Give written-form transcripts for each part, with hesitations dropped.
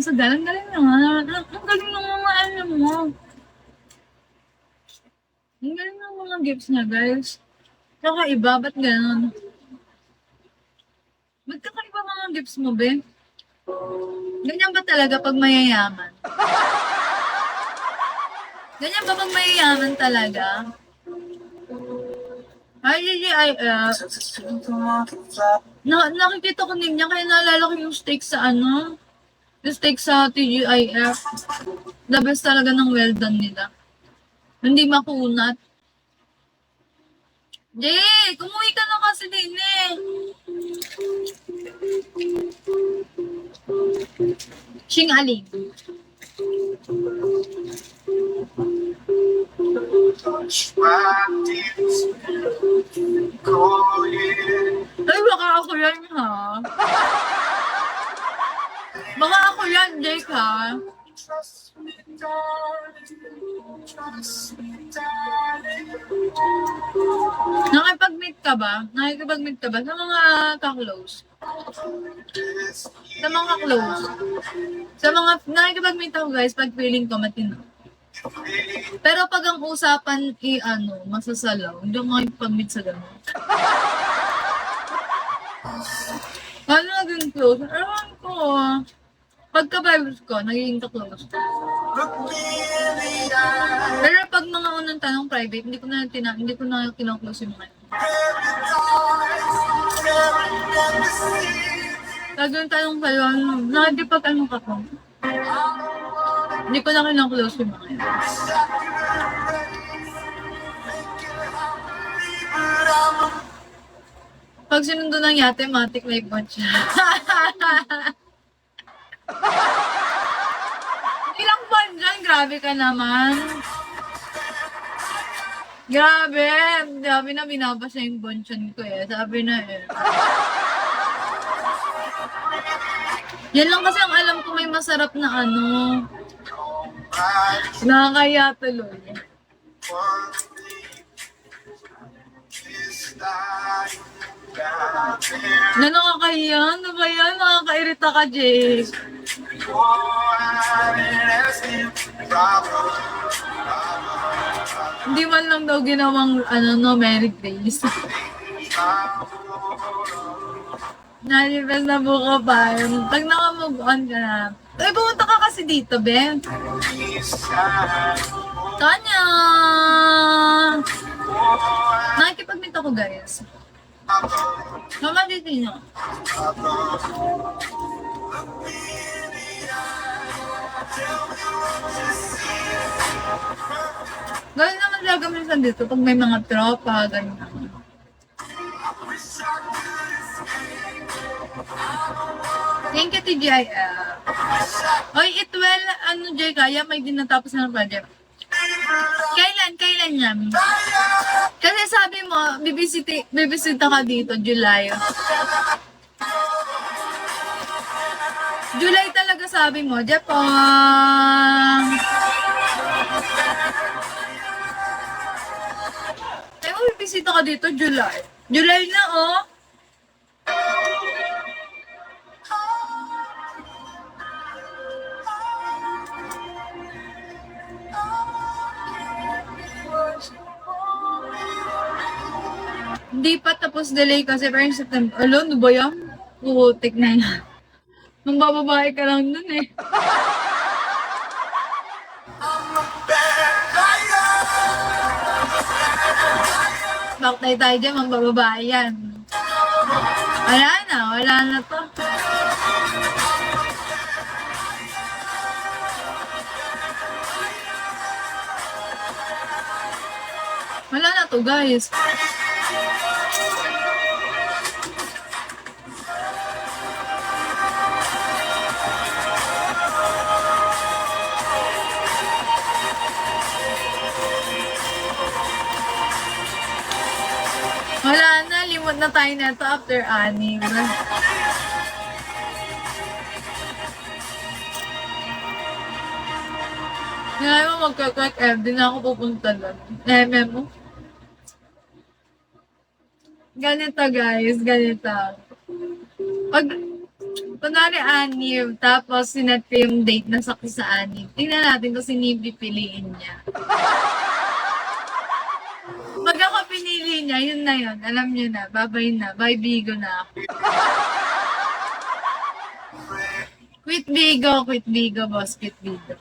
sa galing, galing naman. Ang galing ng mga ano mo. Ang galing ng mga gifts niya, guys. Kakaiba, ba't ganon? Ba't kakaiba mga gifts mo, be? Ganyan ba talaga pag mayayaman? Ganyan ba pag mayayaman talaga? Nakikita ko din niya, kaya naalala ko yung steak sa ano, yung steak sa TGIF. The best talaga ng well done nila. Hindi makunat. Jay, kumuwi ka na kasi din eh. Sing aling. Ay, baka ako yan ha. Baka ako yan, Jake ha. Nakipag-meet ka ba? Nakikipag-meet ka ba sa mga ka-close? Sa mga close. Sa mga, nakikipag-meet ako guys pag feeling ko matino. Pero pag ang usapan ano, masasalaw, hindi ako makikipag-meet sa gano'n. Ano naging close? Ewan ko pagka-vibes ko, nagiging ka-close. Pero pag mga unang tanong private, hindi ko na kina-close yung mga yun. Pag yung tanong kayo, nakikipag ano ka po? Hindi ko na kina-close yung mga yun. Pag sinundo ng yate, matik may bunch siya. Ilang buwan dyan? Grabe ka naman. Grabe. Sabi na binabasa yung bonchon ko eh. Sabi na eh. Yan lang kasi ang alam ko may masarap na ano. Nakakaya tuloy. Na nakakaya? Ano ba yan? Nakakairita ka, Jake. Hindi man lang daw ginawang ano no, Mary Grace. Nalibas na buko pa. Pag naka-move on ka na. Ay, pumunta ka kasi dito, Ben. Tanya! Nakikipag-meet ako, guys. Mama, dito nyo. Gano'n naman gagamitan dito pag may mga tropa, gano'n. Thank you, TGIF. Oy, Itwell, ano, Jay, kaya may din natapos na ng project. Kailan yan? Kasi sabi mo, bibisita ka dito, July. July talaga sabi mo, Japon. Ay, bibisita ka dito, July. July na, oh. Hindi pa tapos delay kasi pero yung September. Alo, ano ba yan? Putik na yan. Nung bababae ka lang dun eh. Baktay tayo dyan, mga bababae yan. Wala na to. Wala na to, guys. Wala na, limot na tayo neto after 6. Ngayon mo magka-quick FD na ako pupunta doon. Mo. Ganito guys, ganito. Pag Kunwari anib, tapos sinet ko yung date na sakto sa anib. Tingnan natin kung sino yung pipiliin niya. Pag ako pinili niya, yun na yun. Alam niyo na, babay na, bye Bigo na ako. Quit Bigo, boss, quit Bigo.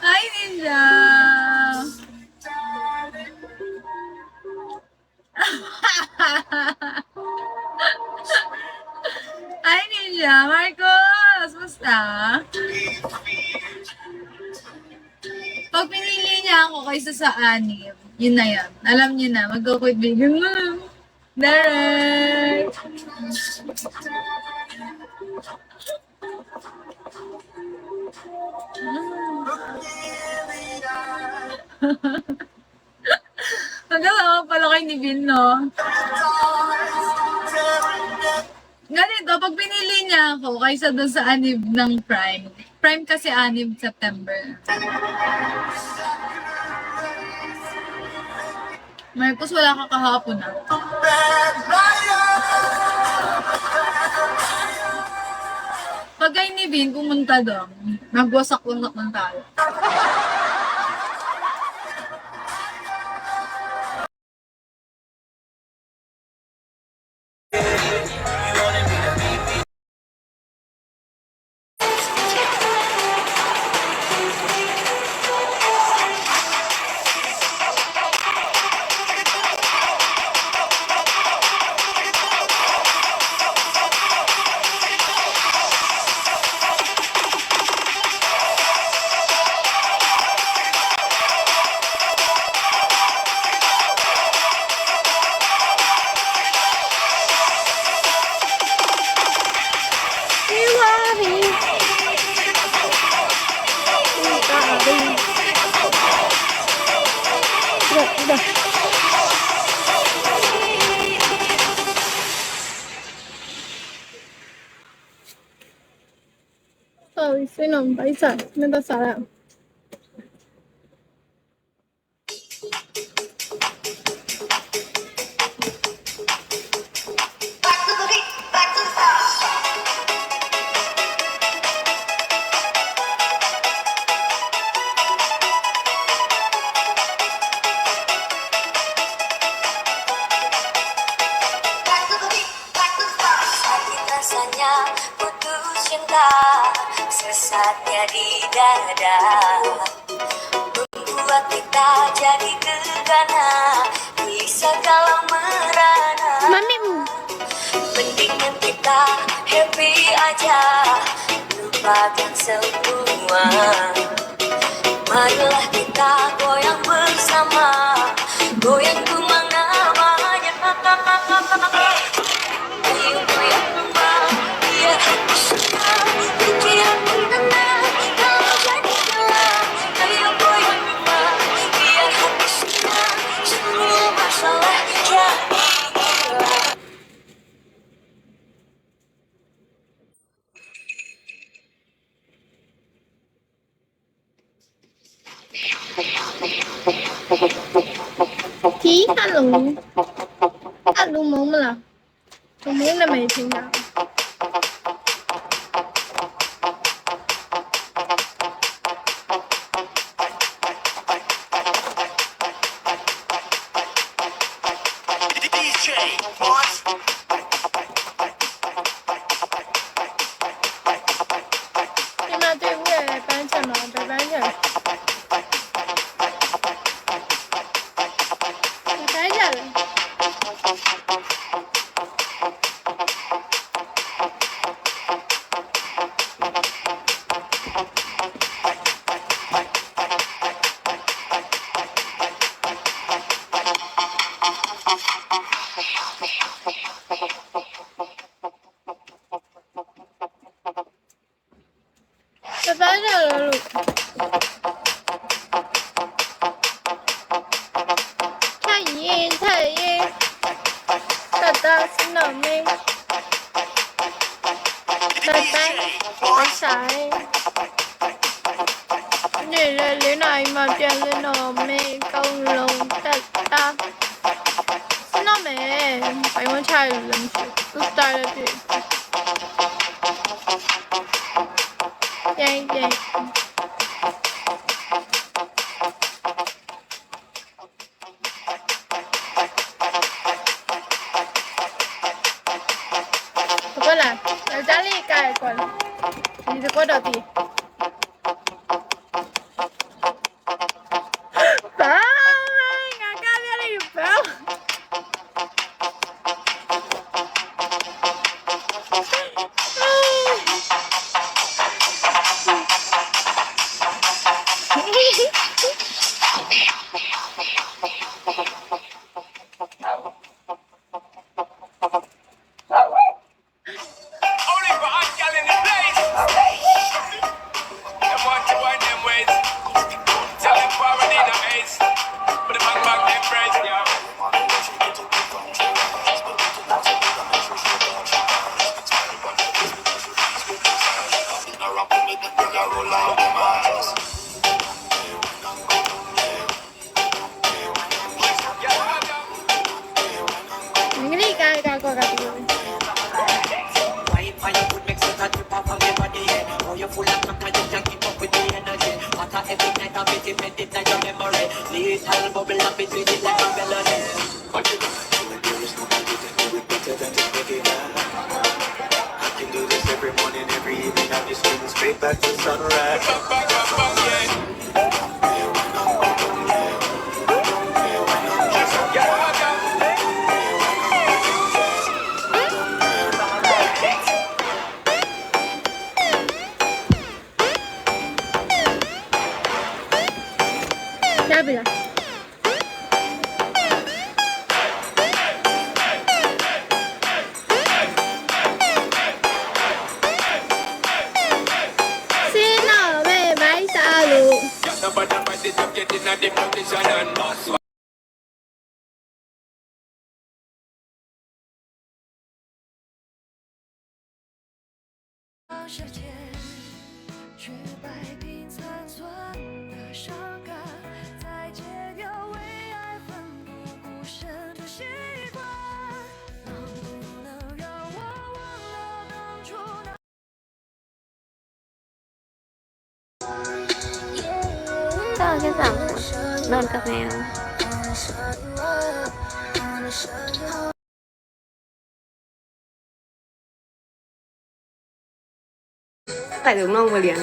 Hi, Ninja! Hi, Ninja! Marcos! Basta? Pag pinili niya ako kaysa sa anib, yun na yan. Alam niyo na, mag-quit Bigo na. Derek! Nagkasama pala kay ni Vin, no? Ganito, pag pinili niya ako kaysa doon sa anib ng Prime. Prime kasi anib September. Marcos, wala ka kahapon na. Pag kay ni Vin, pumunta doon, nagwasak-wasak ng talo.所以呢，白菜那个啥了。Rasanya putus cinta sesatnya di dada membuat kita jadi gegana di segala merana. Mendingan kita happy aja, lupakan semua. Marilah kita goyang bersama, goyang kemana-mana. Ayo goyang rumah, biar hati senang, pikiran pun tenang, kalau jadi gelap. Ayo goyang rumah, biar hati senang, semua masalah jadi hilang. hello，萌萌了，我萌的没听到。你们对未来搬迁吗？在搬迁。搬家了。在搬家了，太阴，大大是老妹，拜拜，拜晒。你来你来嘛，变了老妹，高龙大大，是老妹。百万差人去，都待了对。点一点。過來，有家呢界過來，你就嗰度啲。包，我家邊你包。Only for hot gal in the place. Them want to wind them ways. Tell them forward in a haze. But the bang bang them praise, yeah.你呢界界過㗎啲。Why you could make such a trip off of your body, yeah. Oh, you're full of crack and you can't keep up with the energy. Water every night of it, it in your memory. Little bubble up between it like a melody. I can do this every morning, every evening. I'm just screaming straight back to sunrise. Bang bang bang, yeah. Đã bị là. Xin ở về bãi xa lụ. Yeah, nobody fight it up, get in a the position and boss. Hãy subscribe cho kênh Ghiền Mì Gõ để không bỏ lỡ những video hấp dẫn. นอนกับแมวแต่เดี๋ยวน้องมาเรียน